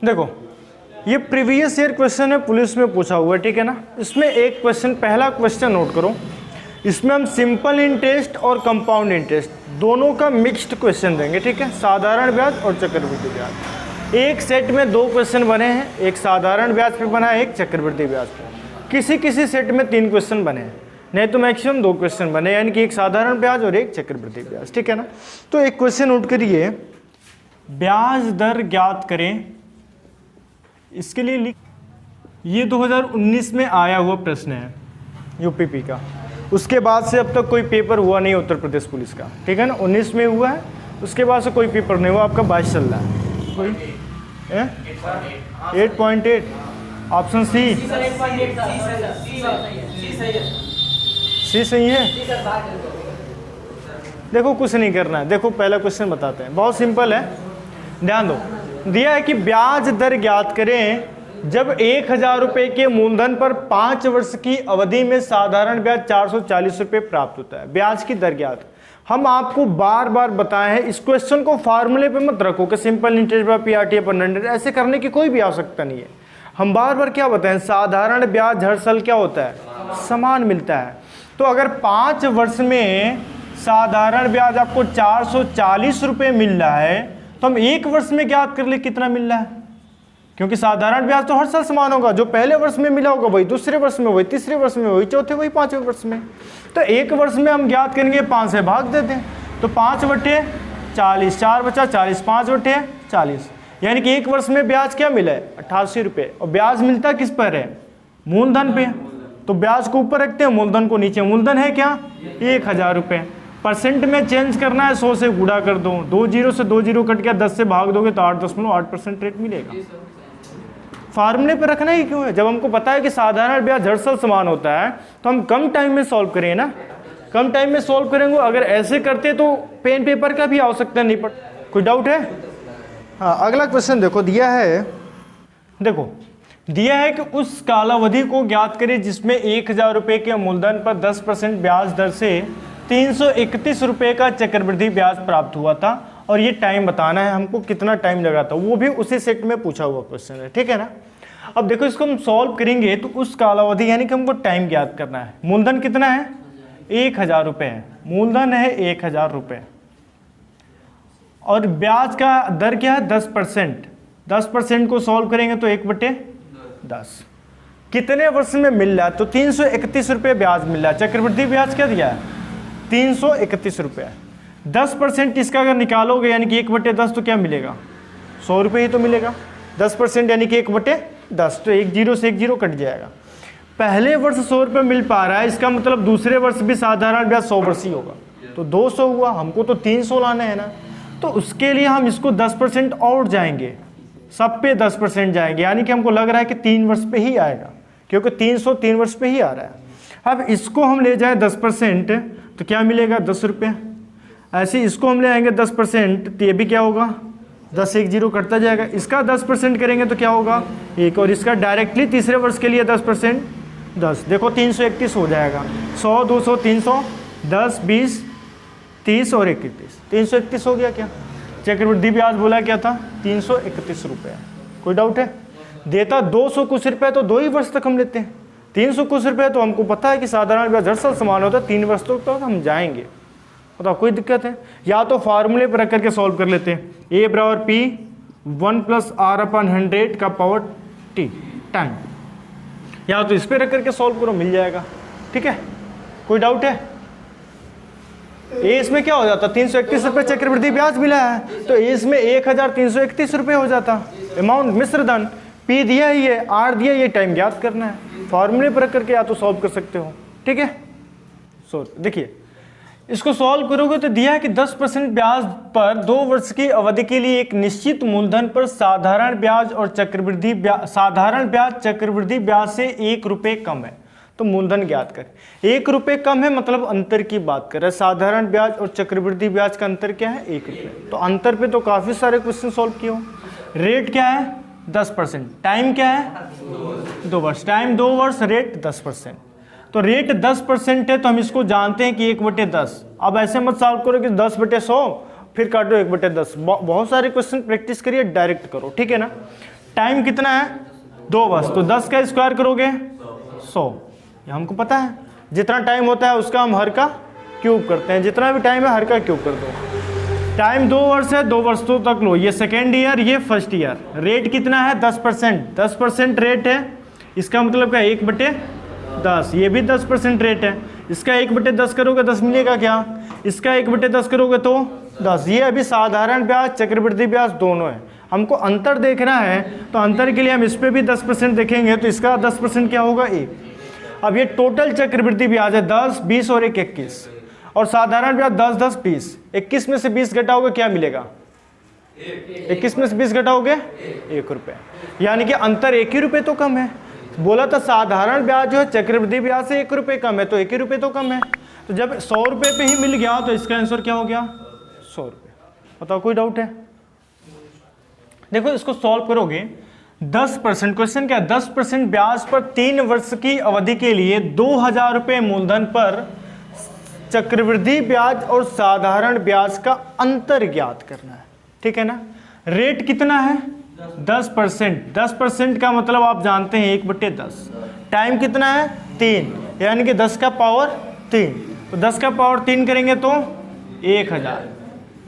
देखो ये previous year question है, पुलिस में पूछा हुआ है, ठीक है ना। इसमें एक क्वेश्चन, पहला क्वेश्चन नोट करो, इसमें हम सिंपल इंटरेस्ट और कंपाउंड इंटरेस्ट दोनों का मिक्स्ड क्वेश्चन देंगे, ठीक है। साधारण ब्याज और चक्रवृद्धि ब्याज, एक सेट में दो क्वेश्चन बने हैं, एक साधारण ब्याज पे बना है, एक चक्रवृद्धि ब्याज पे। किसी किसी सेट में 3 क्वेश्चन बने हैं, नहीं तो मैक्सिमम 2 क्वेश्चन बने, यानी कि एक साधारण ब्याज और एक चक्रवृद्धि ब्याज, ठीक है ना। तो एक क्वेश्चन नोट करिए, ब्याज दर ज्ञात करें। इसके लिए लिख, ये 2019 में आया हुआ प्रश्न है यूपीपी का, उसके बाद से अब तक कोई पेपर हुआ नहीं उत्तर प्रदेश पुलिस का, ठीक है ना। 19 में हुआ है, उसके बाद से कोई पेपर नहीं हुआ, आपका 22 चल रहा है। कोई 8.8 ऑप्शन सी सही है। देखो कुछ नहीं करना है, देखो पहला क्वेश्चन बताते हैं, बहुत सिंपल है, ध्यान दो। दिया है कि ब्याज दर ज्ञात करें जब 1000 रुपये के मूलधन पर 5 वर्ष की अवधि में साधारण ब्याज 440 रुपये प्राप्त होता है। ब्याज की दर ज्ञात, हम आपको बार बार बताए हैं, इस क्वेश्चन को फार्मूले पे मत रखो कि सिंपल इंटरेस्ट बाय पीआरटी अपन 100, ऐसे करने की कोई भी आवश्यकता नहीं है। हम बार बार क्या बताएं, साधारण ब्याज हर साल क्या होता है, समान मिलता है। तो अगर 5 वर्ष में साधारण ब्याज आपको 440 रुपये मिल रहा है, तो हम 1 वर्ष में ज्ञात कर ले कितना मिल रहा है, क्योंकि साधारण ब्याज तो हर साल समान होगा, जो पहले वर्ष में मिला होगा वही दूसरे वर्ष में, वही तीसरे वर्ष में, वही चौथे, वही 5वें वर्ष में। तो 1 वर्ष में हम ज्ञात करेंगे, 5 से भाग देते हैं, तो 5/40, 4 बचा 40, 5/40, यानी कि 1 वर्ष में ब्याज क्या मिला है, 88 रुपये। और ब्याज मिलता किस पर है, मूलधन पे, तो ब्याज को ऊपर रखते हैं, मूलधन को नीचे। मूलधन है क्या, 1000 रुपये। परसेंट में चेंज करना है, 100 से गुणा कर दो, 2 जीरो से 2 जीरो कट गया, 10 से भाग दोगे तो 8.8% रेट मिलेगा। फार्मूले पे रखना ही क्यों है, जब हमको पता है कि साधारण ब्याज हर साल समान होता है, तो हम कम टाइम में सॉल्व करें ना, कम टाइम में सॉल्व करेंगे। अगर ऐसे करते तो पेन पेपर का भी आवश्यकता नहीं पड़। कोई डाउट है? हाँ, अगला क्वेश्चन देखो, दिया है, देखो दिया है कि उस कालावधि को ज्ञात करें जिसमें 1000 रुपये के मूलधन पर 10% ब्याज दर से 331 रुपये का चक्रवृद्धि ब्याज प्राप्त हुआ था, और ये टाइम बताना है हमको, कितना टाइम लगा था, वो भी उसी सेट में पूछा हुआ क्वेश्चन है, ठीक है ना। अब देखो इसको हम सॉल्व करेंगे, तो उस कालावधि यानी कि हमको टाइम ज्ञात करना है। मूलधन कितना है, 1000 रुपये है, मूलधन है 1000 रुपये, और ब्याज का दर क्या है, 10%। 10% को सॉल्व करेंगे तो 1/10, कितने वर्ष में मिल रहा है, तो 331 रुपये ब्याज मिल रहा है। चक्रवृद्धि ब्याज क्या दिया है, 331 रुपये। 10% इसका अगर निकालोगे यानी कि 1/10, तो क्या मिलेगा, 100 रुपये ही तो मिलेगा। 10% यानी कि 1/10, तो 1 जीरो से 1 जीरो कट जाएगा। पहले वर्ष 100 रुपये मिल पा रहा है, इसका मतलब दूसरे वर्ष भी साधारण ब्याज 100 वर्ष ही होगा, तो 200 हुआ, हमको तो 300 लाना है ना। तो उसके लिए हम इसको 10% और जाएंगे, सब पे 10% जाएंगे, यानी कि हमको लग रहा है कि 3 वर्ष पे ही आएगा, क्योंकि 300 3 वर्ष पे ही आ रहा है। अब इसको हम ले जाए 10%, तो क्या मिलेगा, 10 रुपये। ऐसे इसको हम ले आएंगे 10%, तो ये भी क्या होगा, 10 1 जीरो कटता जाएगा। इसका 10% करेंगे तो क्या होगा, 1, और इसका डायरेक्टली तीसरे वर्ष के लिए 10%, 10। देखो 331 हो जाएगा, 100 200 300, 10 20 30 और 31, 331 हो गया। क्या चक्रवृद्धि ब्याज बोला क्या था, 331 रुपये। कोई डाउट है? देता 200 कुछ रुपये, तो 2 ही वर्ष तक हम लेते हैं। 300 कुछ रुपये तो हमको पता है कि साधारण ब्याज हर साल समान होता है, 3 वर्ष तक तो हम जाएंगे। बताओ कोई दिक्कत है? या तो फार्मूले पर रख करके सॉल्व कर लेते हैं, A बराबर P 1 + R/100 का पावर T टाइम, या तो इस पर रख करके सॉल्व करो, मिल जाएगा, ठीक है। कोई डाउट है? इसमें क्या हो जाता, 331 रुपये चक्रवृद्धि ब्याज मिला है, तो इसमें 1331 रुपये हो जाता अमाउंट मिश्र धन। P दिया ही है, R दिया, ये टाइम ज्ञात करना है, फॉर्मूले पर रख करके या तो सॉल्व कर सकते हो, ठीक है। देखिए इसको सॉल्व करोगे तो दिया है कि 10% ब्याज पर 2 वर्ष की अवधि के लिए एक निश्चित मूलधन पर साधारण ब्याज और चक्रवृद्धि ब्याज, साधारण ब्याज चक्रवृद्धि ब्याज से 1 रुपये कम है, तो मूलधन ज्ञात करें। 1 रुपये कम है मतलब अंतर की बात कर रहे हैं, साधारण ब्याज और चक्रवृद्धि ब्याज का अंतर क्या है, 1 रुपये। तो अंतर पे तो काफी सारे क्वेश्चन सॉल्व किए हो। रेट क्या है, 10%। टाइम क्या है, 2 वर्ष। टाइम 2 वर्ष, रेट 10%। तो रेट 10% है, तो हम इसको जानते हैं कि 1/10। अब ऐसे मत सॉल्व करो कि 10/100 फिर काटो 1/10। बहुत सारे क्वेश्चन प्रैक्टिस करिए, डायरेक्ट करो, ठीक है ना। टाइम कितना है 2 वर्ष, तो 10 का स्क्वायर करोगे 100, ये हमको पता है। जितना टाइम होता है उसका हम हर का क्यूब करते हैं, जितना भी टाइम है हर का क्यूब कर दो। टाइम 2 वर्ष है, 2 वर्षों तक लो, ये सेकेंड ईयर ये फर्स्ट ईयर। रेट कितना है 10%, 10% रेट है, इसका मतलब क्या 1/10, ये भी 10% रेट है। इसका 1/10 करोगे 10 मिलेगा क्या, इसका 1/10 करोगे तो 10। ये अभी साधारण ब्याज चक्रवृद्धि ब्याज दोनों है, हमको अंतर देखना है, तो अंतर के लिए हम इस पर भी 10% देखेंगे, तो इसका 10% क्या होगा 1। अब ये टोटल चक्रवृद्धि ब्याज है 10, 20 और 21, और साधारण ब्याज 10, 10, 20। 21 में से 20 घटाओगे क्या मिलेगा, 21 में से 20 घटाओगे 1 रुपये, यानी कि अंतर 1 ही रुपये तो कम है। बोला था साधारण ब्याज जो है चक्रवृद्धि ब्याज से 1 रुपये कम है, तो 1 ही रुपये तो कम है। तो जब 100 रुपये पे ही मिल गया तो इसका आंसर क्या हो गया 100 रुपये। बताओ कोई डाउट है? देखो इसको सॉल्व करोगे 10%, क्वेश्चन क्या 10% ब्याज पर 3 वर्ष की अवधि के लिए 2000 रुपये मूलधन पर चक्रवृद्धि ब्याज और साधारण ब्याज का अंतर ज्ञात करना है, ठीक है ना। रेट कितना है 10%, 10% का मतलब आप जानते हैं 1/10। टाइम कितना है 3, यानी कि 10 का पावर 3, तो 10 का पावर 3 करेंगे तो 1000।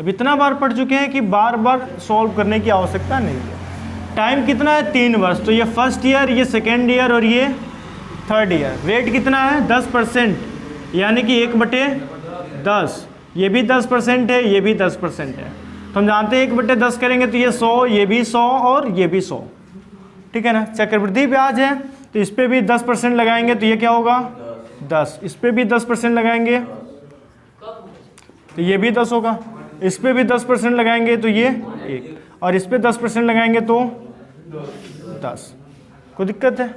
अब इतना बार पढ़ चुके हैं कि बार बार सॉल्व करने की आवश्यकता नहीं है। टाइम कितना है 3 वर्ष, तो ये फर्स्ट ईयर, ये सेकेंड ईयर और ये थर्ड ईयर। रेट कितना है 10%, यानी कि 1/10, ये भी 10% है, ये भी 10% है। तो हम जानते हैं 1/10 करेंगे तो ये 100, ये भी 100 और ये भी 100, ठीक है ना। चक्रवृद्धि ब्याज है तो इस पर भी 10% लगाएंगे तो ये क्या होगा 10, इस पर भी 10% लगाएंगे तो ये भी 10 होगा, इस पर भी 10% लगाएंगे तो ये 1, और इस पर 10% लगाएंगे तो 10। कोई दिक्कत है?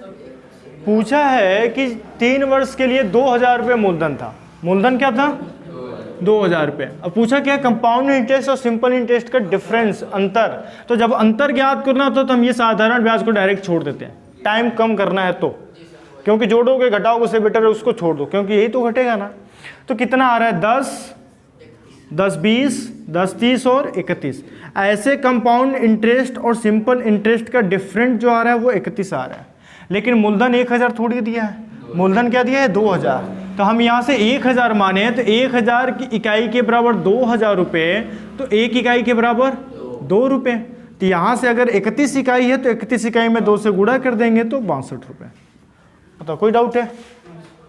पूछा है कि 3 वर्ष के लिए 2000 रुपये मूलधन था, मूलधन क्या था 2000 रुपये। अब पूछा क्या कंपाउंड इंटरेस्ट और सिंपल इंटरेस्ट का डिफरेंस, अंतर। तो जब अंतर ज्ञात करना तो हम ये साधारण ब्याज को डायरेक्ट छोड़ देते हैं, टाइम कम करना है तो, क्योंकि जोड़ोगे घटाओगे उससे बेटर है उसको छोड़ दो, क्योंकि यही तो घटेगा ना। तो कितना आ रहा है 10, 10, 20, 10, 30 और 31। ऐसे कंपाउंड इंटरेस्ट और सिंपल इंटरेस्ट का डिफरेंट जो आ रहा है वो 31 आ रहा है, लेकिन मूलधन 1000 थोड़ी दिया है, मूलधन क्या दिया है 2000। तो हम यहाँ से 1000 माने तो 1000 की इकाई के बराबर 2000 रुपये, तो 1 इकाई के बराबर 2 रुपये। तो यहाँ से अगर 31 इकाई है तो 31 इकाई में 2 से गुणा कर देंगे तो 62 रुपये। बताओ कोई डाउट है?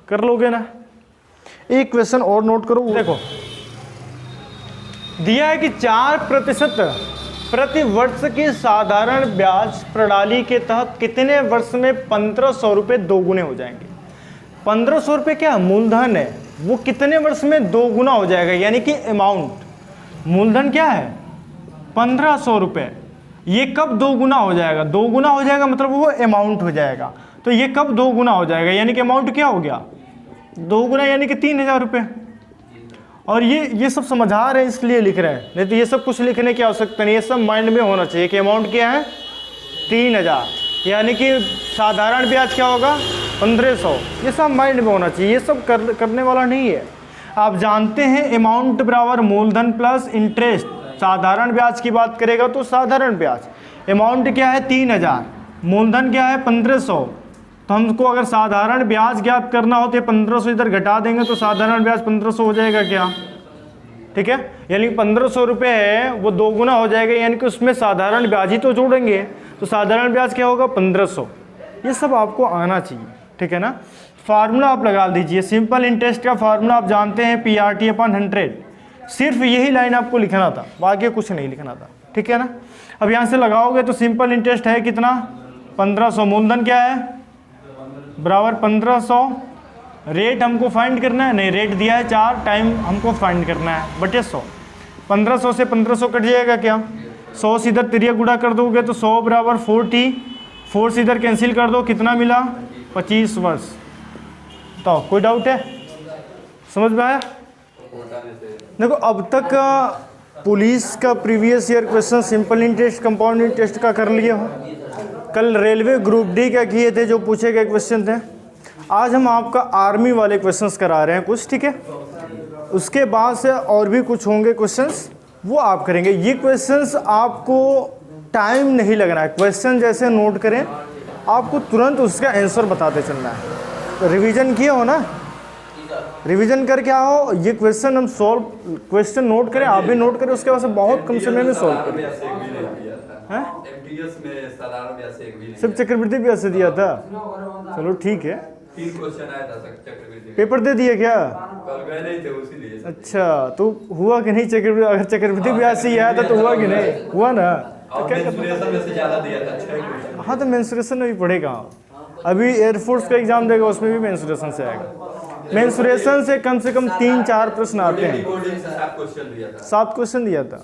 कर लोगे ना। एक क्वेश्चन और नोट करो, देखो दिया है कि 4% प्रति वर्ष की साधारण ब्याज प्रणाली के तहत कितने वर्ष में 1500 रुपये दोगुने हो जाएंगे। 1500 रुपये क्या मूलधन है, वो कितने वर्ष में दोगुना हो जाएगा, यानी कि अमाउंट। मूलधन क्या है 1500 रुपये, ये कब दोगुना हो जाएगा, दोगुना हो जाएगा मतलब वो अमाउंट हो जाएगा। तो ये कब दोगुना हो जाएगा, यानी कि अमाउंट क्या हो गया दोगुना, यानी कि 3000 रुपये। और ये सब समझा रहे हैं इसलिए लिख रहे हैं, नहीं तो ये सब कुछ लिखने की आवश्यकता नहीं, ये सब माइंड में होना चाहिए कि अमाउंट क्या है 3000, यानी कि साधारण ब्याज क्या होगा 1500। ये सब माइंड में होना चाहिए, ये सब करने वाला नहीं है। आप जानते हैं अमाउंट बराबर मूलधन प्लस इंटरेस्ट। साधारण ब्याज की बात करेगा तो साधारण ब्याज, अमाउंट क्या है 3000, मूलधन क्या है 1500। तो हमको अगर साधारण ब्याज ज्ञात करना हो तो 1500 इधर घटा देंगे तो साधारण ब्याज 1500 हो जाएगा क्या, ठीक है। यानी 1500 रुपये है वो दोगुना हो जाएगा, यानी कि उसमें साधारण ब्याज ही तो जोड़ेंगे, तो साधारण ब्याज क्या होगा 1500। ये सब आपको आना चाहिए, ठीक है ना। फार्मूला आप लगा दीजिए, सिंपल इंटरेस्ट का फार्मूला आप जानते हैं PRT/100। सिर्फ यही लाइन आपको लिखना था, बाकी कुछ नहीं लिखना था, ठीक है ना। अब यहाँ से लगाओगे तो सिंपल इंटरेस्ट है कितना 1500, मूलधन क्या है बराबर 1500, रेट हमको फाइंड करना है, नहीं रेट दिया है 4, टाइम हमको फाइंड करना है बटे 100। 1500 से 1500 कट जाएगा क्या, 100 से इधर तिरिया गुणा कर दोगे तो 100 बराबर 40, 4 से इधर कैंसिल कर दो, कितना मिला 25 वर्ष। तो कोई डाउट है, समझ में आया? देखो अब तक पुलिस का previous year question simple interest compound interest का कर लिए हो, कल रेलवे ग्रुप डी का किए थे जो पूछे गए क्वेश्चन थे, आज हम आपका आर्मी वाले क्वेश्चंस करा रहे हैं कुछ, ठीक है। उसके बाद से और भी कुछ होंगे क्वेश्चंस, वो आप करेंगे। ये क्वेश्चंस आपको टाइम नहीं लगना है, क्वेश्चन जैसे नोट करें आपको तुरंत उसका आंसर बताते चलना है। तो रिवीजन किए हो ना, रिवीजन करके आओ, ये क्वेश्चन हम सॉल्व, क्वेश्चन नोट करें, आप भी नोट करें, उसके बाद से बहुत कम समय में सॉल्व करें। सिर्फ चक्रवृद्धि ब्याज से दिया था, चलो ठीक है। 3 क्वेश्चन आया था चक्रवृद्धि, पेपर दे दिए क्या? कल गए नहीं थे उसी लिए। अच्छा, तो हुआ कि नहीं चक्रवृद्धि? अगर चक्रवृद्धि ब्याज से आया था तो हुआ कि नहीं? हुआ ना। और मेंसुरेशन में से ज्यादा दिया था 6 क्वेश्चन। हाँ, तो मेंसुरेशन में भी पढ़ेगा, अभी एयरफोर्स का एग्जाम देगा उसमें भी मेंसुरेशन से आएगा। मेंसुरेशन से कम 3-4 प्रश्न आते हैं। 7 क्वेश्चन दिया था,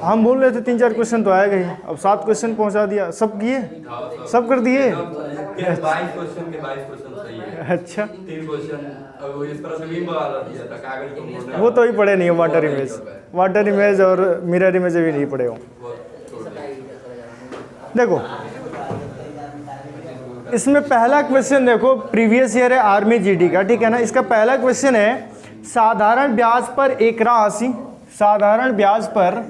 हम बोल रहे थे 3-4 क्वेश्चन तो आएगा ही, अब 7 क्वेश्चन पहुंचा दिया। सब किए, सब कर दिए। 22 क्वेश्चन के 22 क्वेश्चन सही है। अच्छा, 3 क्वेश्चन अब इस तरह से भी वाला दिया था, कागज को मोड़ना, वो तो ही पढ़े नहीं हो। वाटर इमेज और मिरर इमेज भी नहीं पढ़े हो। देखो इसमें पहला क्वेश्चन देखो, प्रीवियस ईयर है आर्मी जीडी का, ठीक है ना। इसका पहला क्वेश्चन है साधारण ब्याज पर एक राशि, साधारण ब्याज पर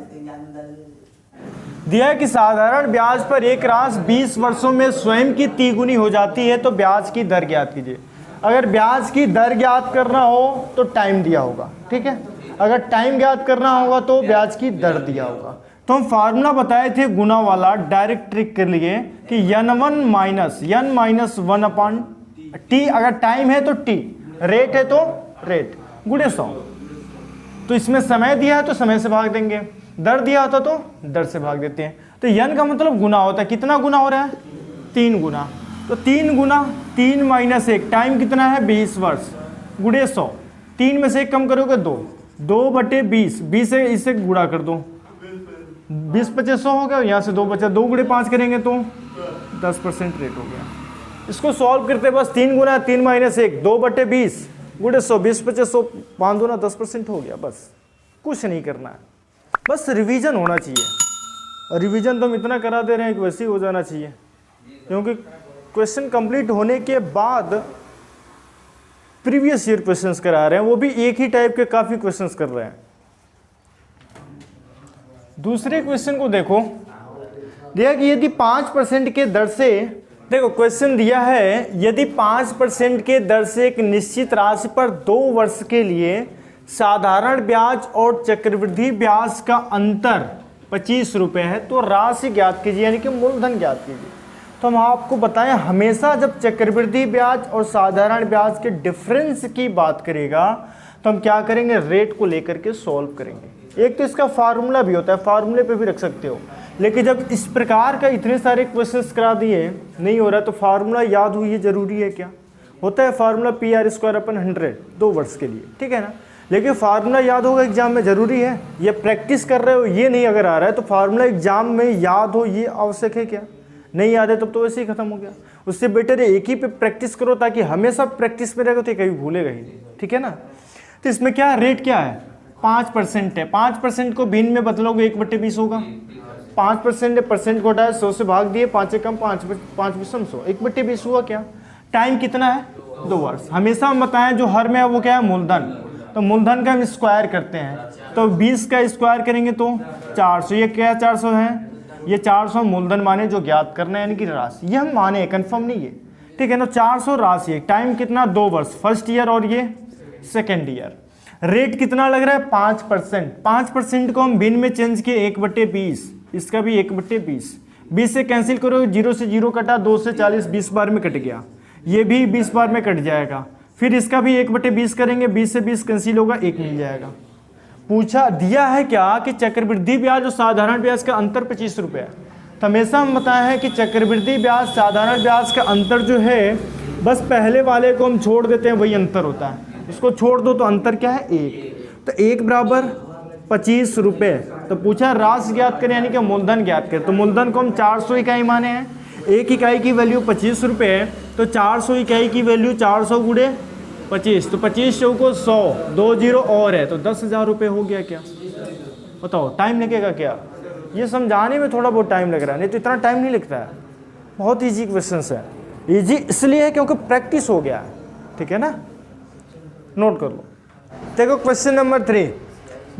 दिया है कि साधारण ब्याज पर एक राशि 20 वर्षों में स्वयं की तिगुनी हो जाती है, तो ब्याज की दर ज्ञात कीजिए। अगर ब्याज की दर ज्ञात करना हो तो टाइम दिया होगा, ठीक है। अगर टाइम ज्ञात करना होगा तो ब्याज की दर दिया होगा। तो हम फार्मूला बताए थे गुना वाला, डायरेक्ट ट्रिक कर लिए कि n माइनस 1 अपॉन टी, अगर टाइम है तो टी, रेट है तो रेट, गुणे 100। तो इसमें समय दिया है तो समय से भाग देंगे, दर दिया होता तो दर से भाग देते हैं। तो n का मतलब गुना होता है, कितना गुना हो रहा है? 3 गुना। तो 3 गुना 3 माइनस 1, टाइम कितना है? 20 वर्ष, गुणे 100। 3 में से 1 कम करोगे 2/20, 20 से इसे गुणा कर दो, 20 25 100 हो गया, यहाँ से 2 बचा, 2 गुणे 5 करेंगे तो 10% रेट हो गया। इसको सॉल्व करते बस 3 गुना 3 माइनस 1, 2/20 गुणे 100, 20 25 100, 5 दूना 10% हो गया। बस कुछ नहीं करना है, बस रिवीजन होना चाहिए। रिवीजन तो हम इतना करा दे रहे हैं कि वैसे ही हो जाना चाहिए, क्योंकि क्वेश्चन कंप्लीट होने के बाद प्रीवियस ईयर क्वेश्चंस करा रहे हैं, वो भी एक ही टाइप के काफ़ी क्वेश्चंस कर रहे हैं। दूसरे क्वेश्चन को देखो, दिया कि यदि 5% के दर से, देखो क्वेश्चन दिया है यदि 5% के दर से एक निश्चित राशि पर 2 वर्ष के लिए साधारण ब्याज और चक्रवृद्धि ब्याज का अंतर 25 रुपये है, तो राशि ज्ञात कीजिए, यानी कि मूलधन ज्ञात कीजिए। तो हम आपको बताएं, हमेशा जब चक्रवृद्धि ब्याज और साधारण ब्याज के डिफरेंस की बात करेगा तो हम क्या करेंगे? रेट को लेकर के सॉल्व करेंगे। एक तो इसका फार्मूला भी होता है, फार्मूले पे भी रख सकते हो, लेकिन जब इस प्रकार का इतने सारे क्वेश्चंस करा दिए नहीं हो रहा तो फार्मूला याद हुई, ये जरूरी है क्या? होता है फार्मूला PR²/100 2 वर्ष के लिए, ठीक है ना। लेकिन फार्मूला याद होगा एग्जाम में जरूरी है, ये प्रैक्टिस कर रहे हो ये नहीं अगर आ रहा है तो फार्मूला एग्जाम में याद हो ये आवश्यक है क्या? नहीं याद है तब तो वैसे ही खत्म हो गया। उससे बेटर है एक ही पे प्रैक्टिस करो, ताकि हमेशा प्रैक्टिस में रहेगा तो कभी भूलेगा ही नहीं, ठीक है ना। तो इसमें क्या है, रेट क्या है? 5% है। 5% को भिन्न में बदलोगे 1/20 होगा। 5% है, परसेंट को हटाया, 100 से भाग दिए, 5 कम 5 100, 1/20 हुआ। क्या टाइम कितना है? 2 वर्ष। हमेशा हम बताएं जो हर में है वो क्या है? मूलधन। तो मूलधन का हम स्क्वायर करते हैं, तो 20 का स्क्वायर करेंगे तो 400। ये क्या 400 है? ये 400 मूलधन माने जो ज्ञात करना है, यानी कि राशि। ये हम माने, कंफर्म नहीं है, ठीक है ना। 400 राशि है, टाइम कितना? 2 वर्ष, फर्स्ट ईयर और ये सेकेंड ईयर। रेट कितना लग रहा है? 5%। 5% को हम भिन्न में चेंज किए 1/20, इसका भी 1/20। 20 से कैंसिल करो, 0 से 0 कटा, 2 से 40, 20 बार में कट गया। ये भी 20 बार में कट जाएगा। फिर इसका भी 1/20 करेंगे, 20 से 20 कैंसिल होगा, 1 मिल जाएगा। पूछा दिया है क्या कि चक्रवृद्धि ब्याज और साधारण ब्याज का अंतर 25 रुपये है। तो हमेशा हम बताए हैं कि चक्रवृद्धि ब्याज साधारण ब्याज का अंतर जो है, बस पहले वाले को हम छोड़ देते हैं, वही अंतर होता है। इसको छोड़ दो तो अंतर क्या है? 1। तो 1 बराबर 25 रुपये। तो पूछा राशि ज्ञात करें, यानी कि मूलधन ज्ञात करें। तो मूलधन को हम 400 इकाई माने हैं, 1 इकाई की वैल्यू 25 रुपये है, तो 400 इकाई की वैल्यू 400 गुणे 25, तो 25 चौको 100, 2 0 और है, तो 10,000 रुपये हो गया। क्या बताओ, टाइम लगेगा क्या? ये समझाने में थोड़ा बहुत टाइम लग रहा है, नहीं तो इतना टाइम नहीं लगता है। बहुत ईजी क्वेश्चन है। ईजी इसलिए है क्योंकि प्रैक्टिस हो गया है, ठीक है ना। नोट कर लो। देखो क्वेश्चन नंबर 3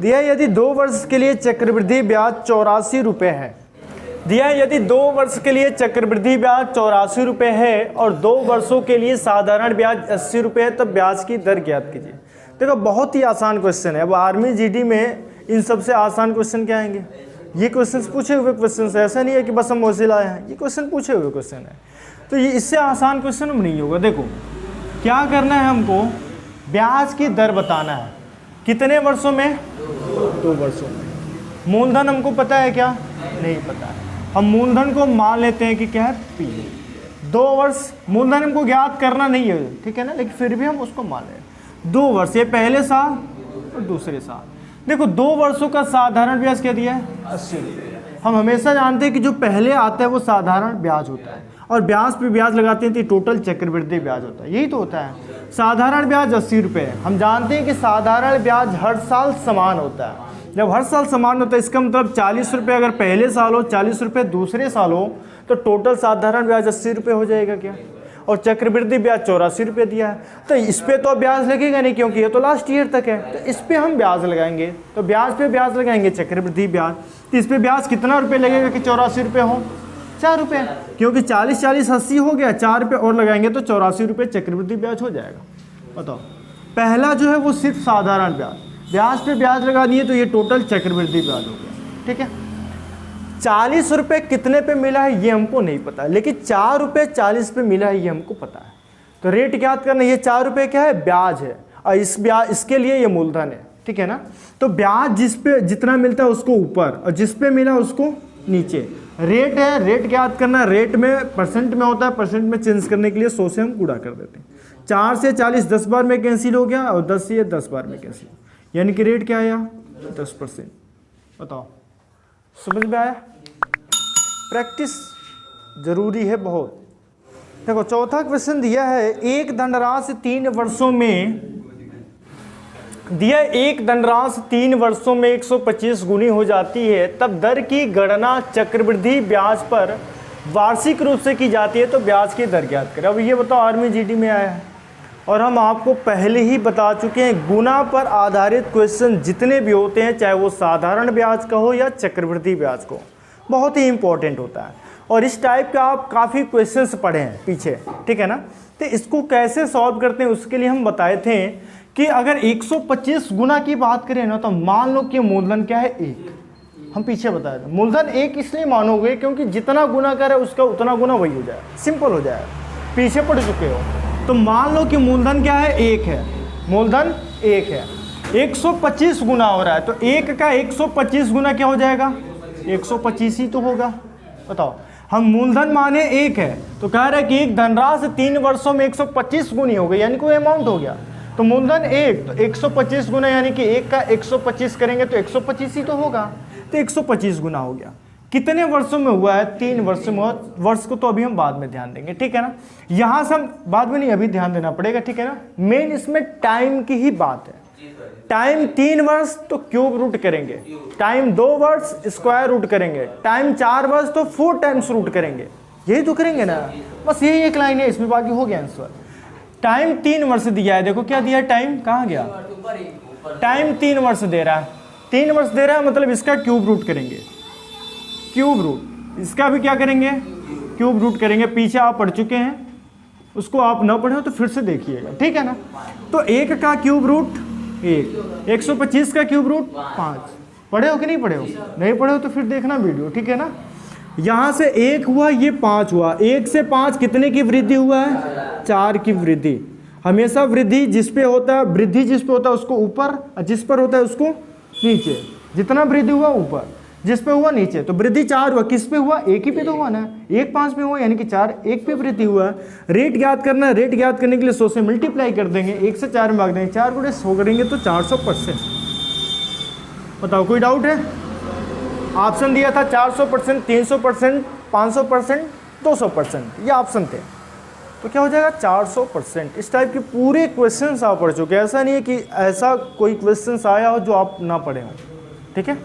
दिया, यदि 2 वर्ष के लिए चक्रवृद्धि ब्याज 84 रुपये है, दिया है यदि 2 वर्ष के लिए चक्रवृद्धि ब्याज 84 रुपये है और 2 वर्षों के लिए साधारण ब्याज 80 रुपये है, तब ब्याज की दर ज्ञात कीजिए। देखो बहुत ही आसान क्वेश्चन है। अब आर्मी जीडी में इन सबसे आसान क्वेश्चन क्या आएंगे? ये क्वेश्चन पूछे हुए क्वेश्चन है, ऐसा नहीं है कि बस हम वैसे लाए हैं, ये क्वेश्चन पूछे हुए क्वेश्चन है। तो ये इससे आसान क्वेश्चन हम नहीं होगा। देखो क्या करना है हमको, ब्याज की दर बताना है। कितने वर्षों में? 2 वर्षों में। मूलधन हमको पता है क्या? नहीं पता है। हम मूलधन को मान लेते हैं कि क्या है? P। 2 वर्ष मूलधन हमको ज्ञात करना नहीं है, ठीक है ना, लेकिन फिर भी हम उसको मान लें। 2 वर्ष, ये पहले साल और दूसरे साल। देखो 2 वर्षों का साधारण ब्याज क्या दिया है? 80 रुपये। हम हमेशा जानते हैं कि जो पहले आता है वो साधारण ब्याज होता है, और ब्याज पे ब्याज लगाते हैं तो टोटल चक्रवृद्धि ब्याज होता है, यही तो होता है। साधारण ब्याज 80 रुपये है। हम जानते हैं कि साधारण ब्याज हर साल समान होता है। जब हर साल समान होता है इसका मतलब 40 रुपये अगर पहले साल हो, 40 रुपये दूसरे साल हो, तो टोटल साधारण ब्याज 80 रुपये हो जाएगा क्या? और चक्रवृद्धि ब्याज 84 रुपये दिया है, तो इस पे तो ब्याज लगेगा नहीं क्योंकि ये तो लास्ट ईयर तक है। तो इस पे हम ब्याज लगाएंगे, तो ब्याज पे ब्याज लगाएंगे चक्रवृद्धि ब्याज। तो इस पे ब्याज कितना रुपये लगेगा कि 84 रुपये हो? 4 रुपये, क्योंकि 40 40 80 हो गया, 4 रुपये और लगाएंगे तो 84 रुपये चक्रवृद्धि ब्याज हो जाएगा। बताओ, पहला जो है वो सिर्फ साधारण ब्याज, ब्याज पे ब्याज लगा दिए तो ये टोटल चक्रवृद्धि ब्याज हो गया, ठीक है। 40 रुपये कितने पे मिला है ये हमको नहीं पता, लेकिन 4 रुपये 40 पे मिला है ये हमको पता है। तो रेट ज्ञात करना, ये 4 रुपये क्या है? ब्याज है, और इस ब्याज इसके लिए ये मूलधन है, ठीक है ना। तो ब्याज जिस पे जितना मिलता है उसको ऊपर, और जिस पे मिला उसको नीचे। रेट है, रेट ज्ञात करना, रेट में परसेंट में होता है, परसेंट में चेंज करने के लिए 100 से हम गुणा कर देते हैं। 4 से 40 10 बार में कैंसिल हो गया, और 10 से 10 बार में कैंसिल, यानी कि रेट क्या आया? 10%। बताओ, समझ में आया? प्रैक्टिस जरूरी है बहुत। देखो चौथा क्वेश्चन दिया है, एक धनराशि 3 वर्षों में दिया, एक धनराशि 3 वर्षों में 125 गुनी हो जाती है, तब दर की गणना चक्रवृद्धि ब्याज पर वार्षिक रूप से की जाती है, तो ब्याज की दर ज्ञात करें। अब ये बताओ, आर्मी जीडी में आया है और हम आपको पहले ही बता चुके हैं, गुना पर आधारित क्वेश्चन जितने भी होते हैं, चाहे वो साधारण ब्याज का हो या चक्रवृद्धि ब्याज को, बहुत ही इंपॉर्टेंट होता है। और इस टाइप का आप काफ़ी क्वेश्चंस पढ़े हैं पीछे, ठीक है ना। तो इसको कैसे सॉल्व करते हैं उसके लिए हम बताए थे कि अगर 125 गुना की बात करें ना, तो मान लो कि मूलधन क्या है? 1। हम पीछे बताए थे मूलधन 1 इसलिए मानोगे क्योंकि जितना गुना करे उसका उतना गुना वही हो जाए, सिंपल हो जाए, पीछे पढ़ चुके हो। तो मान लो कि मूलधन क्या है? 1 है, मूलधन 1 है, 125 गुना हो रहा है, तो 1 का 125 गुना क्या हो जाएगा? 125 ही तो होगा। बताओ, हम मूलधन माने 1 है, तो कह रहे हैं कि एक धनराशि 3 वर्षों में 125 गुनी हो गई, यानी कोई अमाउंट हो गया। तो मूलधन 1, तो 125 गुना, यानी कि 1 का 125 करेंगे तो 125 ही तो होगा, तो 125 गुना हो गया। कितने वर्षों में हुआ है? 3 वर्षों में। वर्ष को तो अभी हम बाद में ध्यान देंगे, ठीक है ना। यहाँ से हम बाद में नहीं, अभी ध्यान देना पड़ेगा, ठीक है ना। मेन इसमें टाइम की ही बात है। टाइम 3 वर्ष तो क्यूब रूट करेंगे, टाइम 2 वर्ष स्क्वायर रूट करेंगे, टाइम 4 वर्ष तो 4 टाइम्स रूट करेंगे, यही तो करेंगे ना। बस यही एक लाइन है इसमें, बाकी हो गया आंसर। टाइम 3 वर्ष दिया है, देखो क्या दिया है, टाइम कहाँ गया? टाइम 3 वर्ष दे रहा है, 3 वर्ष दे रहा है, मतलब इसका क्यूब रूट करेंगे, क्यूब रूट, इसका भी क्या करेंगे? क्यूब रूट करेंगे। पीछे आप पढ़ चुके हैं, उसको आप ना पढ़े हो तो फिर से देखिएगा, ठीक है ना। तो 1 का क्यूब रूट 1, 125 का क्यूब रूट 5। पढ़े हो कि नहीं पढ़े हो? नहीं पढ़े हो तो फिर देखना वीडियो, ठीक है ना। यहाँ से 1 हुआ, ये 5 हुआ, 1 से 5 कितने की वृद्धि हुआ है? 4 की वृद्धि। हमेशा वृद्धि जिस पे होता है, वृद्धि जिस पे होता है उसको ऊपर, जिस पर होता है उसको नीचे। जितना वृद्धि हुआ ऊपर, जिस पे हुआ नीचे। तो वृद्धि 4 हुआ, किस पे हुआ? 1 ही पे तो हुआ ना, 1 5 पे हुआ, यानी कि 4 1 पे वृद्धि हुआ। रेट ज्ञात करना है, रेट ज्ञात करने के लिए 100 से मल्टीप्लाई कर देंगे, 1 से 4 में भाग देंगे, 4 गुणे 100 करेंगे तो 400%। बताओ, कोई डाउट है? ऑप्शन दिया था 400%, 300%, 500%, 200%, ये ऑप्शन थे। तो क्या हो जाएगा? 400%। इस टाइप के पूरे क्वेश्चंस आप पढ़ चुके हैं, ऐसा नहीं है कि ऐसा कोई क्वेश्चंस आया हो जो आप ना पढ़े हो, ठीक है।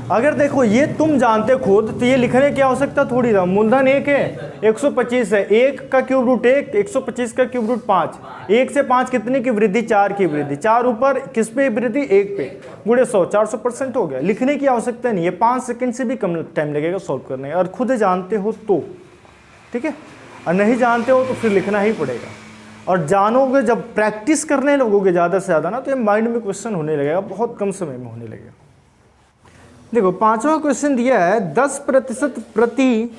अगर देखो ये तुम जानते खुद तो ये लिखने की आवश्यकता थोड़ी था। मूलधन 1 है, 125 है, 1 का क्यूब रूट 1, 125 का क्यूब रूट 5, 1 से 5 कितने की वृद्धि, 4 की वृद्धि, 4 ऊपर किस पे वृद्धि, 1 पे, गुणे 100, 400% हो गया। लिखने की आवश्यकता नहीं है, 5 सेकंड से भी कम टाइम लगेगा सॉल्व करने, और खुद जानते हो तो ठीक है, और नहीं जानते हो तो फिर लिखना ही पड़ेगा। और जानोगे जब प्रैक्टिस करने लगोगे ज़्यादा से ज़्यादा ना, तो ये माइंड में क्वेश्चन होने लगेगा, बहुत कम समय में होने लगेगा। देखो 5वां क्वेश्चन दिया है 10%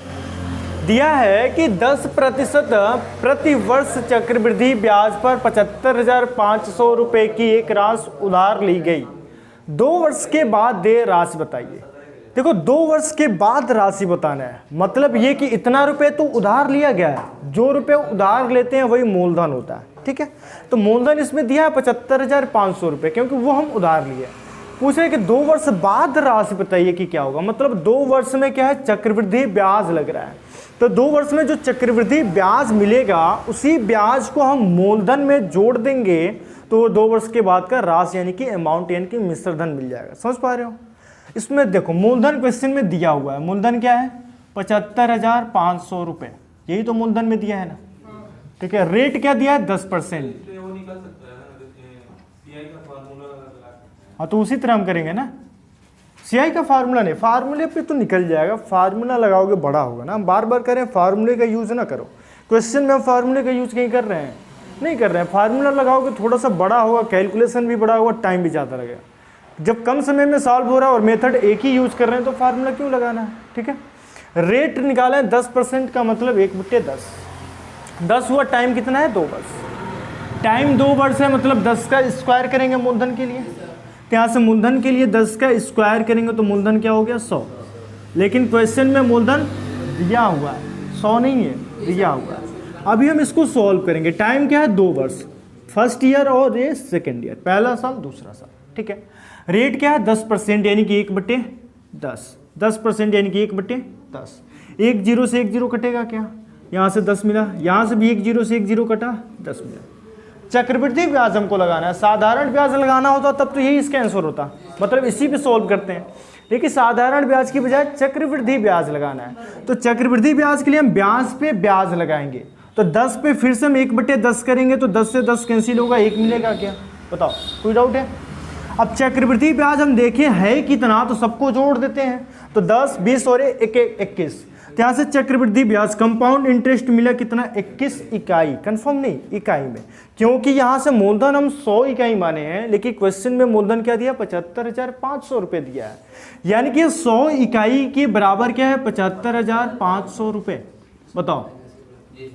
दिया है कि 10% प्रति वर्ष चक्रवृद्धि ब्याज पर 75,500 रुपये की एक राशि उधार ली गई, 2 वर्ष के बाद दे राशि बताइए। देखो 2 वर्ष के बाद राशि बताना है, मतलब ये कि इतना रुपए तो उधार लिया गया है, जो रुपए उधार लेते हैं वही मूलधन होता है, ठीक है। तो मूलधन इसमें दिया है 75,500 रुपये, क्योंकि वो हम उधार लिए। पूछ रहे कि 2 वर्ष बाद राशि बताइए कि क्या होगा, मतलब 2 वर्ष में क्या है, चक्रवृद्धि ब्याज लग रहा है। तो 2 वर्ष में जो चक्रवृद्धि ब्याज मिलेगा उसी ब्याज को हम मूलधन में जोड़ देंगे, तो 2 वर्ष के बाद का राशि यानी कि अमाउंट यानी कि मिश्रधन मिल जाएगा। समझ पा रहे हो। इसमें देखो मूलधन क्वेश्चन में दिया हुआ है, मूलधन क्या है, 75,500 रुपये, यही तो मूलधन में दिया है ना, ठीक है। रेट क्या दिया है, 10%। हाँ तो उसी तरह हम करेंगे ना, सीआई का फार्मूला नहीं, फार्मूले पे तो निकल जाएगा, फार्मूला लगाओगे बड़ा होगा ना। हम बार बार करें फार्मूले का यूज़ ना करो, क्वेश्चन में हम फार्मूले का यूज़ कहीं कर रहे हैं, नहीं कर रहे हैं। फार्मूला लगाओगे थोड़ा सा बड़ा होगा, कैलकुलेशन भी बड़ा होगा, टाइम भी ज़्यादा लगेगा। जब कम समय में सॉल्व हो रहा है और मेथड एक ही यूज़ कर रहे हैं तो फार्मूला क्यों लगाना है, ठीक है। रेट निकाला है 10% का मतलब 1/10, 10 हुआ, टाइम कितना है, 2 वर्ष। टाइम 2 वर्ष है, मतलब 10 का स्क्वायर करेंगे मूलधन के लिए, तो यहाँ से मूलधन के लिए 10 का स्क्वायर करेंगे तो मूलधन क्या हो गया, 100। लेकिन क्वेश्चन में मूलधन दिया हुआ है, 100 नहीं है, दिया हुआ है। अभी हम इसको सॉल्व करेंगे। टाइम क्या है, 2 वर्ष, फर्स्ट ईयर और ये सेकेंड ईयर, पहला साल दूसरा साल, ठीक है। रेट क्या है, 10% यानी कि 1/10, 10% यानी कि 1/10। 1 0 से 1 0 कटेगा क्या, यहाँ से 10 मिला, यहाँ से भी 1 0 से 1 0 कटा, 10 मिला। चक्रवृद्धि ब्याज हमको लगाना है, साधारण ब्याज लगाना होता तब तो यही इसका आंसर होता, मतलब इसी पे सॉल्व करते हैं। लेकिन साधारण ब्याज की बजाय चक्रवृद्धि ब्याज लगाना है, तो चक्रवृद्धि ब्याज के लिए हम ब्याज पे ब्याज लगाएंगे। तो 10 पे फिर से हम 1/10 करेंगे, तो 10 से 10 कैंसिल होगा, 1 मिलेगा क्या, बताओ, कोई डाउट है। अब चक्रवृद्धि ब्याज हम देखें है कितना, तो सबको जोड़ देते हैं, तो 10 20 और 21, तो यहाँ से चक्रवृद्धि ब्याज कंपाउंड इंटरेस्ट मिला कितना, 21 इकाई, कंफर्म नहीं, इकाई में, क्योंकि यहाँ से मूलधन हम 100 इकाई माने हैं, लेकिन क्वेश्चन में मूलधन क्या दिया, 75,500 रुपये दिया है, यानी कि 100 इकाई के बराबर क्या है, 75,500 रुपये। बताओ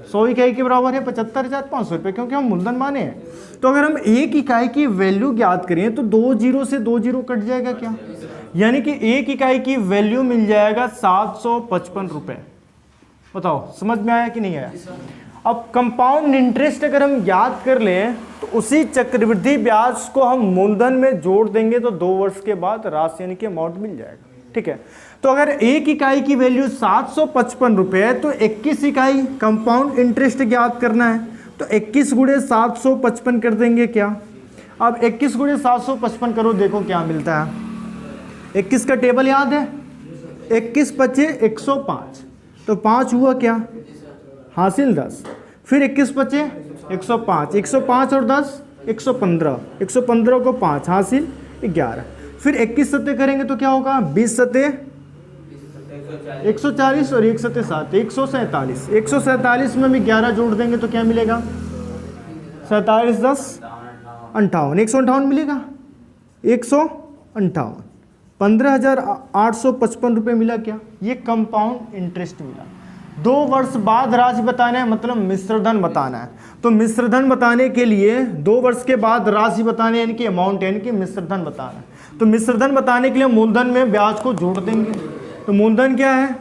100 इकाई के बराबर है 75,500 रुपये, क्योंकि हम मूलधन माने हैं। तो अगर हम 1 इकाई की वैल्यू ज्ञात करें तो 2 0 से 2 0 कट जाएगा क्या, यानी कि 1 इकाई की वैल्यू मिल जाएगा 755 रुपये। बताओ समझ में आया कि नहीं आया। अब कंपाउंड इंटरेस्ट अगर हम याद कर लें तो उसी चक्रवृद्धि ब्याज को हम मूलधन में जोड़ देंगे, तो 2 वर्ष के बाद राशि यानी कि अमाउंट मिल जाएगा, ठीक है। तो अगर 1 इकाई की वैल्यू 755 रुपये है, तो 21 इकाई कंपाउंड इंटरेस्ट ज्ञात करना है, तो 21 गुणे 755 कर देंगे क्या। अब 21 गुणे 755 करो, देखो क्या मिलता है। 21 का टेबल याद है, 21 पचे 105, तो 5 हुआ क्या, हासिल 10, फिर 21 पचे 105, 105 और 10 115, 115 को 5 हासिल 11, फिर 21 सत्ते करेंगे तो क्या होगा, 20 सत्ते 140 और 1 सत्ते 7, 147, 147 में भी 11 जोड़ देंगे तो क्या मिलेगा, 47 10 58, 158 मिलेगा, 158, 15,855 रुपये मिला क्या, ये कंपाउंड इंटरेस्ट मिला। 2 वर्ष बाद राशि बताना है, मतलब मिश्रधन बताना है। तो मिश्रधन बताने के लिए 2 वर्ष के बाद राशि बताने यानी कि अमाउंट यानी कि मिश्रधन बताना है। तो मिश्रधन बताने के लिए मूलधन में ब्याज को जोड़ देंगे, तो मूलधन क्या है,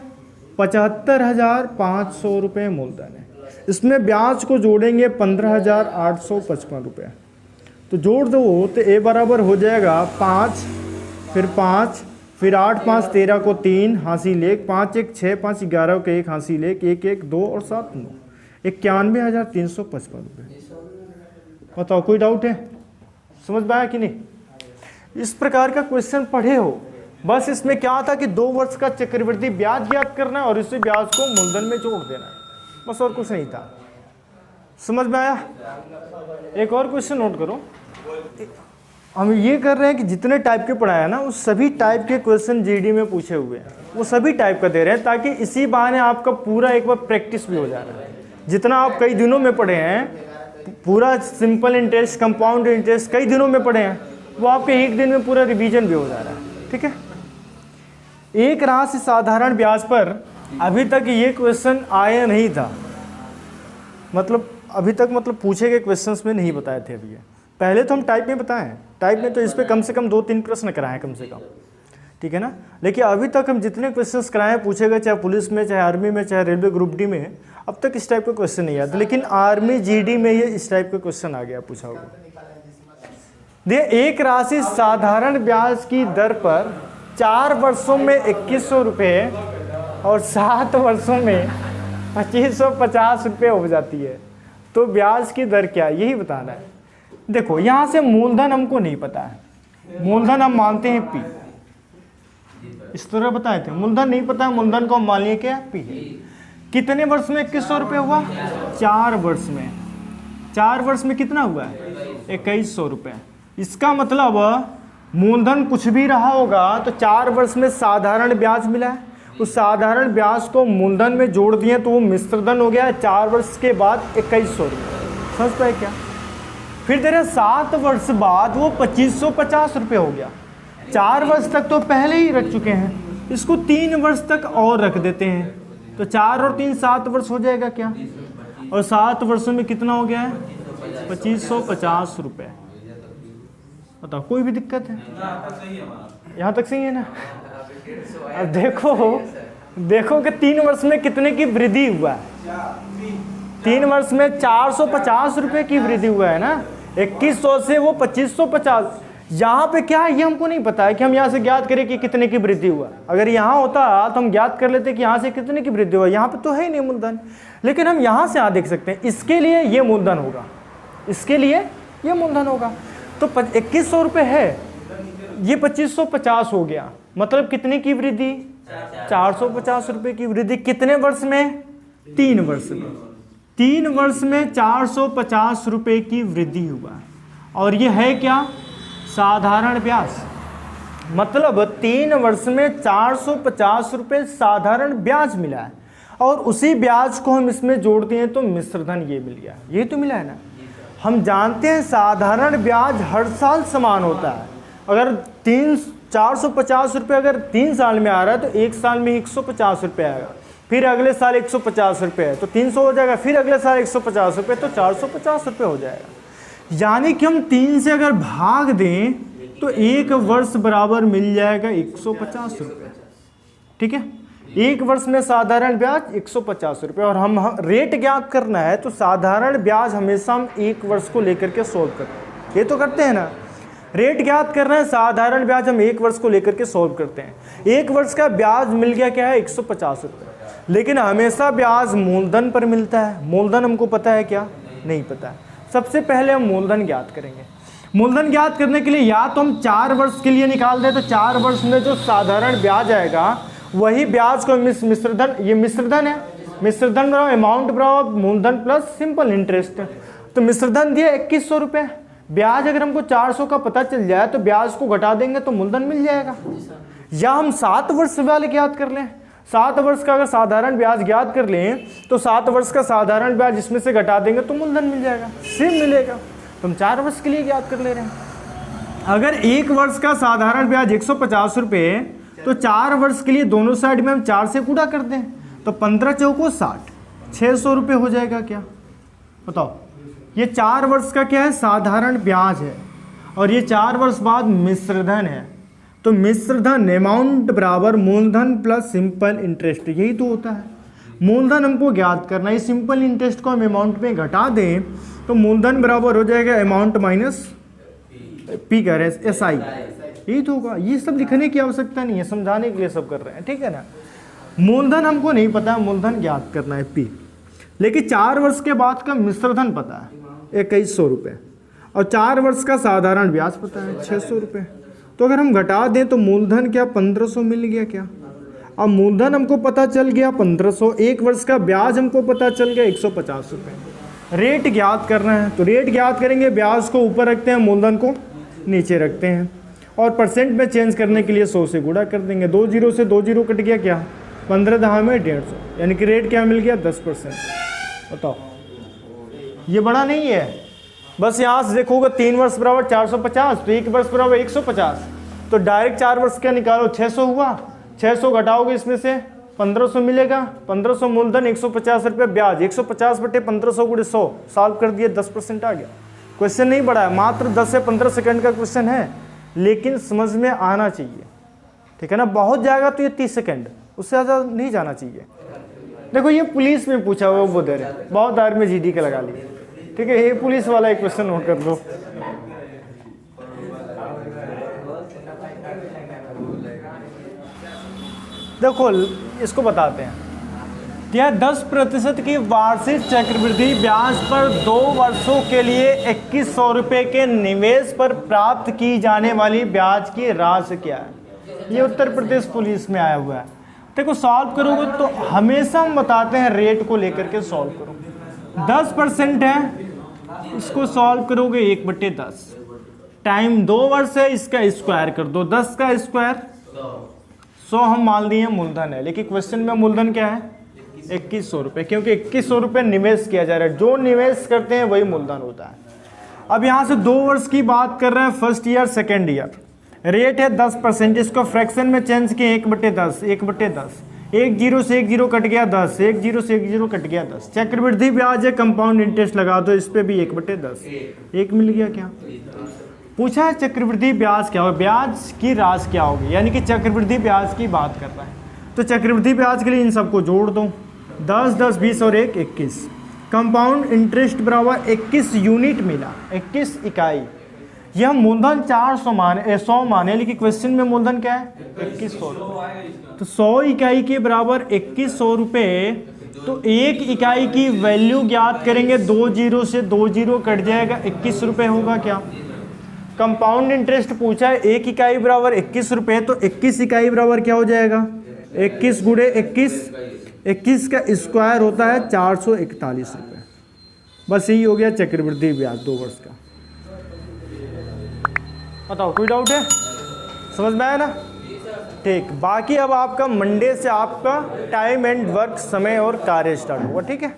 75,500 रुपये मूलधन है, इसमें ब्याज को जोड़ेंगे 15,855 रुपये, तो जोड़ दो तो ए बराबर हो जाएगा 5, फिर 5, फिर 8 5 13 को 3 हासिल 1, 5 1 6 5 11 को 1 हासिल 1, 1 1 2 और 7 9, 91,355 रुपये। बताओ कोई डाउट है, समझ में आया कि नहीं। इस प्रकार का क्वेश्चन पढ़े हो बस इसमें क्या था कि 2 वर्ष का चक्रवृद्धि ब्याज ज्ञात करना है और इसी ब्याज को मूलधन में जोड़ देना है, बस और कुछ नहीं था। समझ में आया? एक और क्वेश्चन नोट करो। हम ये कर रहे हैं कि जितने टाइप के पढ़ाया ना उस सभी टाइप के क्वेश्चन जीडी में पूछे हुए हैं, वो सभी टाइप का दे रहे हैं ताकि इसी बहाने आपका पूरा एक बार प्रैक्टिस भी हो जा रहा है। जितना आप कई दिनों में पढ़े हैं, पूरा सिंपल इंटरेस्ट, कंपाउंड इंटरेस्ट कई दिनों में पढ़े हैं, वो आपके एक दिन में पूरा रिवीजन भी हो जा रहा है। ठीक है, एक राशि साधारण ब्याज पर अभी तक ये क्वेश्चन आया नहीं था, मतलब अभी तक मतलब पूछे गए क्वेश्चंस में नहीं बताए थे अभी ये। पहले तो हम टाइप में बताएं, टाइप में तो इस पे कम से कम 2-3 प्रश्न कराएं कम से कम, ठीक है ना। लेकिन अभी तक हम जितने क्वेश्चंस कराए पूछे गए, चाहे पुलिस में, चाहे आर्मी में, चाहे रेलवे ग्रुप डी में, अब तक इस टाइप का क्वेश्चन नहीं आया। लेकिन आर्मी जीडी में ये इस टाइप का क्वेश्चन आ गया, पूछा हुआ। देखिए, एक राशि साधारण ब्याज की दर पर 4 वर्षों में 2100 रुपये और 7 वर्षों में 2550 रुपये हो जाती है, तो ब्याज की दर क्या है यही बताना है। देखो यहाँ से मूलधन हमको नहीं पता है, मूलधन हम मानते हैं पी, इस तरह बताए थे। मूलधन नहीं पता है, मूलधन को हम मान लिए क्या, पी है। कितने वर्ष में 2100 रुपये हुआ? 4 वर्ष में। 4 वर्ष में कितना हुआ है? 2100 रुपये। इसका मतलब मूलधन कुछ भी रहा होगा तो 4 वर्ष में साधारण ब्याज मिला है, उस साधारण ब्याज को मूलधन में जोड़ दिए तो वो मिश्रधन हो गया। 4 वर्ष के बाद 2100 रुपये। समझ पाए क्या? फिर तेरे 7 वर्ष बाद वो 2550 रुपये हो गया। 4 वर्ष तक तो पहले ही रख चुके हैं, इसको 3 वर्ष तक और रख देते हैं, तो 4 और 3 7 वर्ष हो जाएगा क्या? और 7 वर्षों में कितना हो गया है? 2550 रुपये। बताओ, कोई भी दिक्कत है? यहाँ तक सही है ना? अब देखो कि 3 वर्ष में कितने की वृद्धि हुआ है। 3 वर्ष में 450 रुपये की वृद्धि हुआ है ना। 2100 से वो 2550। यहाँ पे क्या है ये हमको नहीं पता है कि हम यहाँ से ज्ञात करें कि कितने की वृद्धि हुआ। अगर यहाँ होता तो हम ज्ञात कर लेते कि यहाँ से कितने की वृद्धि हुआ। यहाँ पे तो है ही नहीं मूलधन, लेकिन हम यहाँ से देख सकते हैं इसके लिए ये मूलधन होगा, इसके लिए ये मूलधन होगा। तो 2100 रुपये है, ये 2550 हो गया, मतलब कितने की वृद्धि? 450 रुपये की वृद्धि। कितने वर्ष में? 3 वर्ष में। 3 वर्ष में 450 रुपये की वृद्धि हुआ, और ये है क्या? साधारण ब्याज। मतलब 3 वर्ष में 450 रुपये साधारण ब्याज मिला है, और उसी ब्याज को हम इसमें जोड़ दिए तो मिश्रधन ये मिल गया। ये तो मिला है ना। हम जानते हैं साधारण ब्याज हर साल समान होता है। अगर 450 रुपये अगर 3 साल में आ रहा है तो 1 साल में 150 रुपये आएगा, फिर अगले साल 150 रुपये है तो 300 हो जाएगा, फिर अगले साल 150 रुपये तो 450 रुपये हो जाएगा। यानी कि हम 3 से अगर भाग दें तो 1 वर्ष बराबर मिल जाएगा 150 रुपये। ठीक है, 1 वर्ष में साधारण ब्याज 150 रुपये, और हम रेट ज्ञात करना है तो साधारण ब्याज हमेशा हम 1 वर्ष को लेकर के सोल्व करते हैं। ये तो करते हैं ना, रेट ज्ञात कर रहे हैं, साधारण ब्याज हम 1 वर्ष को लेकर के सोल्व करते हैं। 1 वर्ष का ब्याज मिल गया क्या है? 150 रुपये। लेकिन हमेशा ब्याज मूलधन पर मिलता है। मूलधन हमको पता है क्या? नहीं पता है। सबसे पहले हम मूलधन ज्ञात करेंगे। मूलधन ज्ञात करने के लिए या तो हम 4 वर्ष के लिए निकाल दें, तो 4 वर्ष में जो साधारण ब्याज आएगा वही ब्याज को मिश्रधन, ये मिश्रधन है, मिश्रधन बराबर अमाउंट बराबर मूलधन प्लस सिंपल इंटरेस्ट। तो मिश्रधन दिया 2100 रुपये, ब्याज अगर हमको 400 का पता चल जाए तो ब्याज को घटा देंगे तो मूलधन मिल जाएगा। या हम 7 वर्ष वाले ज्ञात कर लें, 7 वर्ष का अगर साधारण ब्याज ज्ञात कर लें तो 7 वर्ष का साधारण ब्याज इसमें से घटा देंगे तो मूलधन मिल जाएगा, सेम मिलेगा। तो हम 4 वर्ष के लिए ज्ञात कर ले रहे हैं। अगर 1 वर्ष का साधारण ब्याज 150 रुपये, तो 4 वर्ष के लिए दोनों साइड में हम 4 से गुणा कर दें तो 15 चौको 60, 600 रुपये हो जाएगा क्या? बताओ, ये 4 वर्ष का क्या है? साधारण ब्याज है, और ये 4 वर्ष बाद मिश्रधन है। तो मिश्रधन अमाउंट बराबर मूलधन प्लस सिंपल इंटरेस्ट, यही तो होता है। मूलधन हमको ज्ञात करना है, सिंपल इंटरेस्ट को हम अमाउंट में घटा दें तो मूलधन बराबर हो जाएगा अमाउंट माइनस पी कह रहे हैं SI, यही तो होगा। ये सब लिखने की आवश्यकता नहीं है, समझाने के लिए सब कर रहे हैं, ठीक है ना। मूलधन हमको नहीं पता, मूलधन ज्ञात करना है P, लेकिन 4 वर्ष के बाद का मिश्रधन पता है 2100 रुपये, और 4 वर्ष का साधारण ब्याज पता है 600 रुपये। तो अगर हम घटा दें तो मूलधन क्या 1500 मिल गया क्या। अब मूलधन हमको पता चल गया 1500, 1 वर्ष का ब्याज हमको पता चल गया 150 रुपये। रेट ज्ञात करना है तो रेट ज्ञात करेंगे, ब्याज को ऊपर रखते हैं, मूलधन को नीचे रखते हैं, और परसेंट में चेंज करने के लिए 100 से गुणा कर देंगे। 2 जीरो से 2 जीरो कट गया क्या, 15 दहा में 150, यानी कि रेट क्या मिल गया 10%। बताओ ये बड़ा नहीं है, बस यहाँ से देखोगे 3 वर्ष बराबर 450, तो 1 वर्ष बराबर 150, तो डायरेक्ट 4 वर्ष क्या निकालो 600 हुआ, 600 घटाओगे इसमें से 1500 मिलेगा, 1500 मूलधन 150 रुपये ब्याज, 150 बटे 1500 गुणे 100, सॉल्व कर दिए 10% आ गया। क्वेश्चन नहीं बड़ा है, मात्र 10 से 15 सेकंड का क्वेश्चन है, लेकिन समझ में आना चाहिए, ठीक है ना। बहुत जाएगा तो ये 30 सेकंड, उससे ज़्यादा नहीं जाना चाहिए। देखो ये पुलिस में पूछा हुआ वो दे रहे, बहुत दायर में GD का लगा लिए, ठीक है। ये पुलिस वाला एक क्वेश्चन नोट कर लो। देखो इसको बताते हैं, यह 10% की वार्षिक चक्रवृद्धि ब्याज पर 2 वर्षों के लिए 2100 रुपये के निवेश पर प्राप्त की जाने वाली ब्याज की राशि क्या है। ये उत्तर प्रदेश पुलिस में आया हुआ है। देखो सॉल्व करोगे तो हमेशा हम बताते हैं रेट को लेकर के सॉल्व करो। 10% है, इसको सॉल्व करोगे 1/10, टाइम 2 वर्ष है, इसका स्क्वायर कर दो, 10 का स्क्वायर 100 हम मान लिए मूलधन है, लेकिन क्वेश्चन में मूलधन क्या है 2100 रुपये, क्योंकि 2100 रुपये निवेश किया जा रहा है, जो निवेश करते हैं वही मूलधन होता है। अब यहाँ से 2 वर्ष की बात कर रहे हैं, first year second year, rate है 10%, इसको फ्रैक्शन में चेंज किए 1/10, 1/10, 1 जीरो से 1 जीरो कट गया 10, 1 जीरो से 1 जीरो कट गया 10। चक्रवृद्धि ब्याज है, कंपाउंड इंटरेस्ट लगा दो, इस पे भी 1/10, 1 मिल गया क्या। पूछा है चक्रवृद्धि ब्याज क्या होगा, ब्याज की राशि क्या होगी, यानी कि चक्रवृद्धि ब्याज की बात कर रहा है। तो चक्रवृद्धि ब्याज के लिए इन सबको जोड़ दो, 10, 10, 20 और 1, 21। कंपाउंड इंटरेस्ट बराबर 21 यूनिट मिला, 21 इकाई। यह मूलधन 400 माने 100 माने, लेकिन क्वेश्चन में मूलधन क्या है 2100। तो 100 इकाई के बराबर 2100 रुपये, तो 1 इकाई की वैल्यू ज्ञात करेंगे, 2 जीरो से 2 जीरो कट जाएगा, 21 रुपये होगा क्या। कंपाउंड इंटरेस्ट पूछा है, 1 इकाई बराबर 21 रुपये, तो 21 इकाई बराबर क्या हो जाएगा 21 गुणे 21, 21 का स्क्वायर होता है 441 रुपये। बस यही हो गया चक्रवृद्धि ब्याज 2 वर्ष का। बताओ कोई डाउट है, समझ में आया ना। ठीक, बाकी अब आपका मंडे से आपका टाइम एंड वर्क, समय और कार्य स्टार्ट होगा, ठीक है।